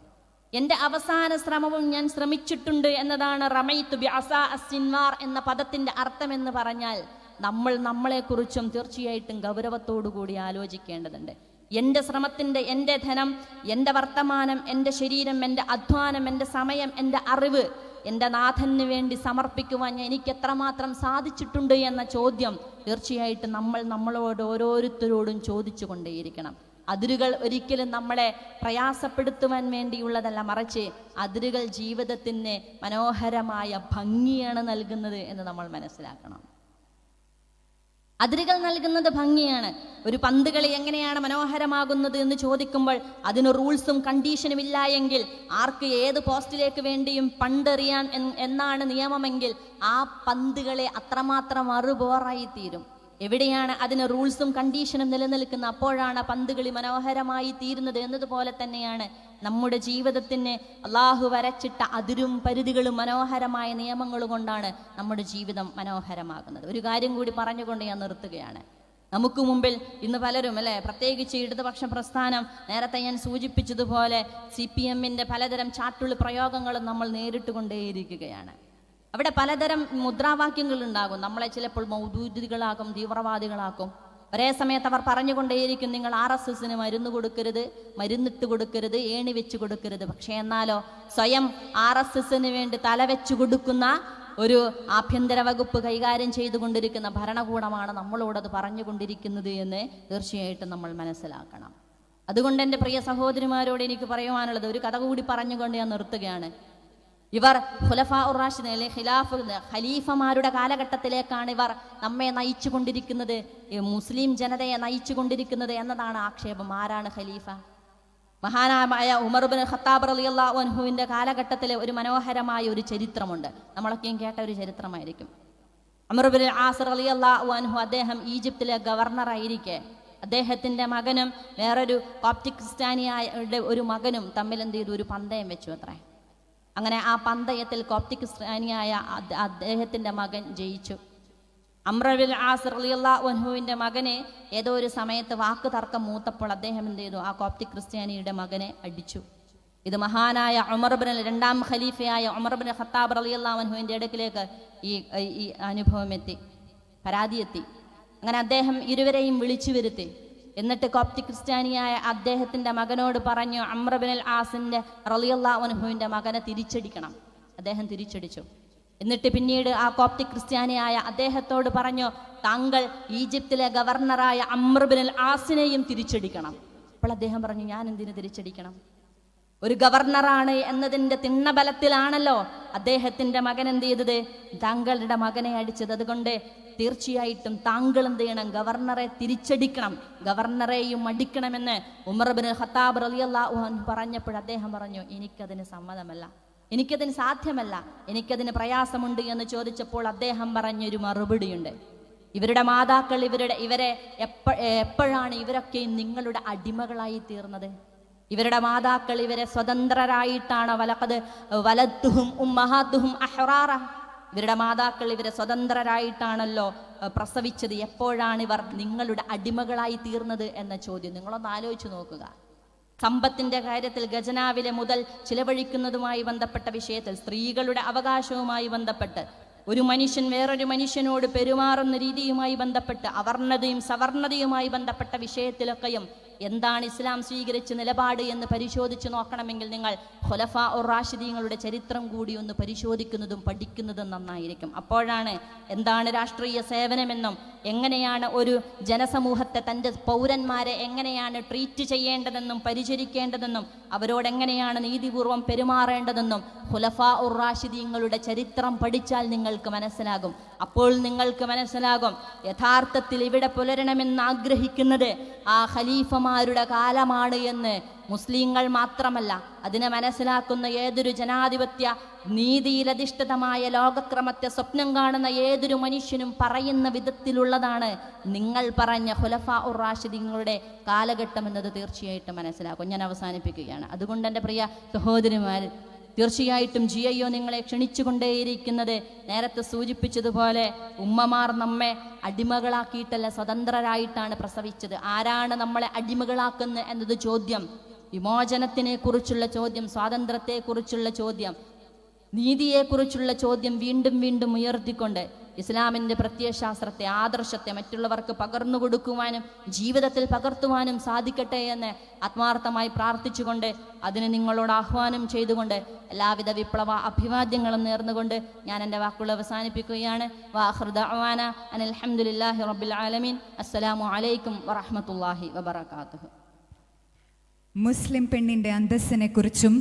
എൻ്റെ അവസാന ശ്രമവും ഞാൻ ശ്രമിച്ചിട്ടുണ്ട് എന്നതാണ് റമൈതു ബി അസാ സിൻവാർ എന്ന പദത്തിൻ്റെ അർത്ഥം. എന്ന് പറഞ്ഞാൽ നമ്മൾ നമ്മളെക്കുറിച്ചും തീർച്ചയായിട്ടും ഗൗരവത്തോടു കൂടി ആലോചിക്കേണ്ടതുണ്ട്. എൻ്റെ ശ്രമത്തിൻ്റെ, എൻ്റെ ധനം, എൻ്റെ വർത്തമാനം, എൻ്റെ ശരീരം, എൻ്റെ അധ്വാനം, എൻ്റെ സമയം, എൻ്റെ അറിവ് എൻ്റെ നാഥന് വേണ്ടി സമർപ്പിക്കുവാൻ എനിക്ക് എത്രമാത്രം സാധിച്ചിട്ടുണ്ട് എന്ന ചോദ്യം തീർച്ചയായിട്ടും നമ്മളോട് ഓരോരുത്തരോടും ചോദിച്ചു കൊണ്ടേയിരിക്കണം. അതിരുകൾ ഒരിക്കലും നമ്മളെ പ്രയാസപ്പെടുത്തുവാൻ വേണ്ടിയുള്ളതല്ല, മറിച്ച് അതിരുകൾ ജീവിതത്തിന് മനോഹരമായ ഭംഗിയാണ് നൽകുന്നത് എന്ന് നമ്മൾ മനസ്സിലാക്കണം. അതിരുകൾ നൽകുന്നത് ഭംഗിയാണ്. ഒരു പന്ത് കളി എങ്ങനെയാണ് മനോഹരമാകുന്നത് എന്ന് ചോദിക്കുമ്പോൾ അതിന് റൂൾസും കണ്ടീഷനും ഇല്ല എങ്കിൽ, ആർക്ക് ഏത് പോസ്റ്റിലേക്ക് വേണ്ടിയും പന്തെറിയാൻ എന്നാണ് നിയമമെങ്കിൽ ആ പന്തുകളെ അത്രമാത്രം അറുബോറായി തീരും. എവിടെയാണ് അതിന് റൂൾസും കണ്ടീഷനും നിലനിൽക്കുന്ന അപ്പോഴാണ് പന്തുകളി മനോഹരമായി തീരുന്നത്. എന്നതുപോലെ തന്നെയാണ് നമ്മുടെ ജീവിതത്തിന് അള്ളാഹു വരച്ചിട്ട അതിരും പരിധികളും മനോഹരമായ നിയമങ്ങൾ കൊണ്ടാണ് നമ്മുടെ ജീവിതം മനോഹരമാകുന്നത്. ഒരു കാര്യം കൂടി പറഞ്ഞുകൊണ്ട് ഞാൻ നിർത്തുകയാണ്. നമുക്ക് മുമ്പിൽ ഇന്ന് പലരും അല്ലേ, പ്രത്യേകിച്ച് ഇടതുപക്ഷ പ്രസ്ഥാനം, നേരത്തെ ഞാൻ സൂചിപ്പിച്ചതുപോലെ CPM-ന്റെ പലതരം ചാട്ടുള്ളി പ്രയോഗങ്ങളും നമ്മൾ നേരിട്ടുകൊണ്ടേയിരിക്കുകയാണ്. അവിടെ പലതരം മുദ്രാവാക്യങ്ങൾ ഉണ്ടാകും. നമ്മളെ ചിലപ്പോൾ മൗദൂദികളാക്കും, തീവ്രവാദികളാക്കും. ഒരേ സമയത്ത് അവർ പറഞ്ഞുകൊണ്ടേയിരിക്കും, നിങ്ങൾ RSSന് മരുന്ന് കൊടുക്കരുത്, മരുന്നിട്ട് കൊടുക്കരുത്, ഏണി വെച്ച് കൊടുക്കരുത്. പക്ഷേ എന്നാലോ സ്വയം RSSന് വേണ്ടി തലവെച്ചു കൊടുക്കുന്ന ഒരു ആഭ്യന്തര വകുപ്പ് കൈകാര്യം ചെയ്തുകൊണ്ടിരിക്കുന്ന ഭരണകൂടമാണ് നമ്മളോടത് പറഞ്ഞുകൊണ്ടിരിക്കുന്നത് എന്ന് തീർച്ചയായിട്ടും നമ്മൾ മനസ്സിലാക്കണം. അതുകൊണ്ട് എൻ്റെ പ്രിയ സഹോദരിമാരോട് എനിക്ക് പറയുവാനുള്ളത്, ഒരു കഥ കൂടി പറഞ്ഞുകൊണ്ട് ഞാൻ നിർത്തുകയാണ്. ഇവർ ഖുലഫാ ഉർ റാഷിദീൻ അല്ലെ ഖലീഫമാരുടെ കാലഘട്ടത്തിലേക്കാണ് ഇവർ നമ്മെ നയിച്ചു കൊണ്ടിരിക്കുന്നത്, മുസ്ലിം ജനതയെ നയിച്ചു കൊണ്ടിരിക്കുന്നത് എന്നതാണ് ആക്ഷേപം. ആരാണ് ഖലീഫ? മഹാനായ ഉമർ ഇബ്നു ഖത്താബ് റളിയല്ലാഹു അൻഹുവിൻ്റെ കാലഘട്ടത്തിലെ ഒരു മനോഹരമായ ഒരു ചരിത്രമുണ്ട്. നമ്മളൊക്കെയും കേട്ട ഒരു ചരിത്രമായിരിക്കും. അംർ ഇബ്നുൽ ആസ് റളിയല്ലാഹു അൻഹു അദ്ദേഹം ഈജിപ്തിലെ ഗവർണറായിരിക്കെ അദ്ദേഹത്തിൻ്റെ മകനും വേറൊരു കോപ്റ്റിക് ക്രിസ്ത്യാനിയുടെ ഒരു മകനും തമ്മിൽ എന്ത് ചെയ്തു? ഒരു പന്തയം വെച്ചു അത്രേ. അങ്ങനെ ആ പന്തയത്തിൽ കോപ്റ്റിക് ക്രിസ്ത്യാനിയായ അദ്ദേഹത്തിൻ്റെ മകൻ ജയിച്ചു. അംർ ഇബ്നുൽ ആസ് റളിയല്ലാഹു അൻഹുവിൻ്റെ മകനെ ഏതോ ഒരു സമയത്ത് വാക്ക് തർക്കം മൂത്തപ്പോൾ അദ്ദേഹം എന്ത് ചെയ്തു? ആ കോപ്റ്റിക് ക്രിസ്ത്യാനിയുടെ മകനെ അടിച്ചു. ഇത് മഹാനായ രണ്ടാം ഖലീഫയായ ഉമർ ഇബ്നു ഖത്താബ് റളിയല്ലാഹു അൻഹുവിൻ്റെ അടുക്കിലേക്ക് ഈ അനുഭവം എത്തി, പരാതി എത്തി. അങ്ങനെ അദ്ദേഹം ഇരുവരെയും വിളിച്ചു വരുത്തി. എന്നിട്ട് കോപ്റ്റിക് ക്രിസ്ത്യാനിയായ അദ്ദേഹത്തിൻ്റെ മകനോട് പറഞ്ഞു, അംർ ഇബ്നുൽ ആസിൻ്റെ റളിയല്ലാഹു അൻഹുവിൻ്റെ മകനെ തിരിച്ചടിക്കണം. അദ്ദേഹം തിരിച്ചടിച്ചു. എന്നിട്ട് പിന്നീട് ആ കോപ്റ്റിക് ക്രിസ്ത്യാനിയായ അദ്ദേഹത്തോട് പറഞ്ഞു, താങ്കൾ ഈജിപ്തിലെ ഗവർണറായ അംർ ഇബ്നുൽ ആസിനെയും തിരിച്ചടിക്കണം. അപ്പോൾ അദ്ദേഹം പറഞ്ഞു, ഞാൻ എന്തിനു തിരിച്ചടിക്കണം? ഒരു ഗവർണറാണ് എന്നതിൻ്റെ തിണ്ണബലത്തിലാണല്ലോ അദ്ദേഹത്തിൻ്റെ മകൻ എന്ത് ചെയ്തത്? താങ്കളുടെ മകനെ അടിച്ചത്. അതുകൊണ്ട് തീർച്ചയായിട്ടും താങ്കൾ എന്ത് ചെയ്യണം? ഗവർണറെ തിരിച്ചടിക്കണം, ഗവർണറെയും അടിക്കണമെന്ന് ഉമർ ഇബ്നുൽ ഖത്താബ് റളിയല്ലാഹു അൻഹു പറഞ്ഞപ്പോൾ അദ്ദേഹം പറഞ്ഞു, എനിക്കതിന് സമ്മതമല്ല, എനിക്കതിന് സാധ്യമല്ല, എനിക്കതിന് പ്രയാസമുണ്ട് എന്ന് ചോദിച്ചപ്പോൾ അദ്ദേഹം പറഞ്ഞൊരു മറുപടിയുണ്ട്. ഇവരുടെ മാതാക്കൾ ഇവരെ എപ്പോഴാണ് ഇവരൊക്കെയും നിങ്ങളുടെ അടിമകളായി തീർന്നത്? ഇവരുടെ മാതാക്കൾ ഇവരെ സ്വതന്ത്രരായിട്ടാണ് വലഖദ് വലദ്തുഹും ഉമ്മഹാത്തുഹും അഹ്റാറ, ഇവരുടെ മാതാക്കൾ ഇവരെ സ്വതന്ത്രരായിട്ടാണല്ലോ പ്രസവിച്ചത്. എപ്പോഴാണ് ഇവർ നിങ്ങളുടെ അടിമകളായി തീർന്നത് എന്ന ചോദ്യം നിങ്ങളൊന്ന് ആലോചിച്ച് നോക്കുക. സമ്പത്തിൻ്റെ കാര്യത്തിൽ ഖജനാവിലെ മുതൽ ചിലവഴിക്കുന്നതുമായി ബന്ധപ്പെട്ട വിഷയത്തിൽ, സ്ത്രീകളുടെ അവകാശവുമായി ബന്ധപ്പെട്ട്, ഒരു മനുഷ്യൻ വേറൊരു മനുഷ്യനോട് പെരുമാറുന്ന രീതിയുമായി ബന്ധപ്പെട്ട്, അവർണതയും സവർണതയുമായി ബന്ധപ്പെട്ട വിഷയത്തിലൊക്കെയും എന്താണ് ഇസ്ലാം സ്വീകരിച്ച നിലപാട് എന്ന് പരിശോധിച്ച് നോക്കണമെങ്കിൽ നിങ്ങൾ ഖുലഫാ ഉർ റാഷിദീങ്ങളുടെ ചരിത്രം കൂടി ഒന്ന് പരിശോധിക്കുന്നതും പഠിക്കുന്നതും നന്നായിരിക്കും. അപ്പോഴാണ് എന്താണ് രാഷ്ട്രീയ സേവനമെന്നും എങ്ങനെയാണ് ഒരു ജനസമൂഹത്തെ, തൻ്റെ പൗരന്മാരെ എങ്ങനെയാണ് ട്രീറ്റ് ചെയ്യേണ്ടതെന്നും പരിചരിക്കേണ്ടതെന്നും അവരോടെങ്ങനെയാണ് നീതിപൂർവം പെരുമാറേണ്ടതെന്നും ഖുലഫാ ഉർ റാഷിദീങ്ങളുടെ ചരിത്രം പഠിച്ചാൽ നിങ്ങൾക്ക് മനസ്സിലാകും. അപ്പോൾ നിങ്ങൾക്ക് മനസ്സിലാകും യഥാർത്ഥത്തിൽ ഇവിടെ പുലരണമെന്ന് ആഗ്രഹിക്കുന്നത് ആ ഖലീഫമാരുടെ കാലമാണ് എന്ന്. മുസ്ലിങ്ങൾ മാത്രമല്ല, അതിനെ മനസ്സിലാക്കുന്ന ഏതൊരു ജനാധിപത്യ നീതിയിലധിഷ്ഠിതമായ ലോകക്രമത്തെ സ്വപ്നം കാണുന്ന ഏതൊരു മനുഷ്യനും പറയുന്ന വിധത്തിലുള്ളതാണ് നിങ്ങൾ പറഞ്ഞ ഖുലഫാ ഉർ റാഷിദീങ്ങളുടെ കാലഘട്ടം എന്നത് തീർച്ചയായിട്ടും മനസ്സിലാക്കും. ഞാൻ അവസാനിപ്പിക്കുകയാണ്. അതുകൊണ്ട് എൻ്റെ പ്രിയ സഹോദരിമാർ, തീർച്ചയായിട്ടും GIO നിങ്ങളെ ക്ഷണിച്ചുകൊണ്ടേയിരിക്കുന്നത് നേരത്തെ സൂചിപ്പിച്ചതുപോലെ ഉമ്മമാർ നമ്മെ അടിമകളാക്കിയിട്ടല്ല, സ്വതന്ത്രരായിട്ടാണ് പ്രസവിച്ചത്. ആരാണ് നമ്മളെ അടിമകളാക്കുന്നത് എന്നത് ചോദ്യം. വിമോചനത്തിനെ കുറിച്ചുള്ള ചോദ്യം, സ്വാതന്ത്ര്യത്തെക്കുറിച്ചുള്ള ചോദ്യം, നീതിയെക്കുറിച്ചുള്ള ചോദ്യം വീണ്ടും വീണ്ടും ഉയർത്തിക്കൊണ്ട് ഇസ്ലാമിൻ്റെ പ്രത്യയശാസ്ത്രത്തെ, ആദർശത്തെ മറ്റുള്ളവർക്ക് പകർന്നു കൊടുക്കുവാനും ജീവിതത്തിൽ പകർത്തുവാനും സാധിക്കട്ടെ എന്ന് ആത്മാർത്ഥമായി പ്രാർത്ഥിച്ചുകൊണ്ട്, അതിന് നിങ്ങളോട് ആഹ്വാനം ചെയ്തുകൊണ്ട്, എല്ലാവിധ വിപ്ലവ അഭിവാദ്യങ്ങളും നേർന്നുകൊണ്ട് ഞാൻ എൻ്റെ വാക്കുകൾ അവസാനിപ്പിക്കുകയാണ്. വാഖിറു ദഅ്വാനാ അനിൽ ഹംദുലില്ലാഹി റബ്ബിൽ ആലമീൻ. അസ്സലാമു അലൈക്കും വറഹ്മത്തുള്ളാഹി വബറകാതുഹു. മുസ്ലിം പെണ്ണിൻ്റെ അന്തസ്സിനെ കുറിച്ചും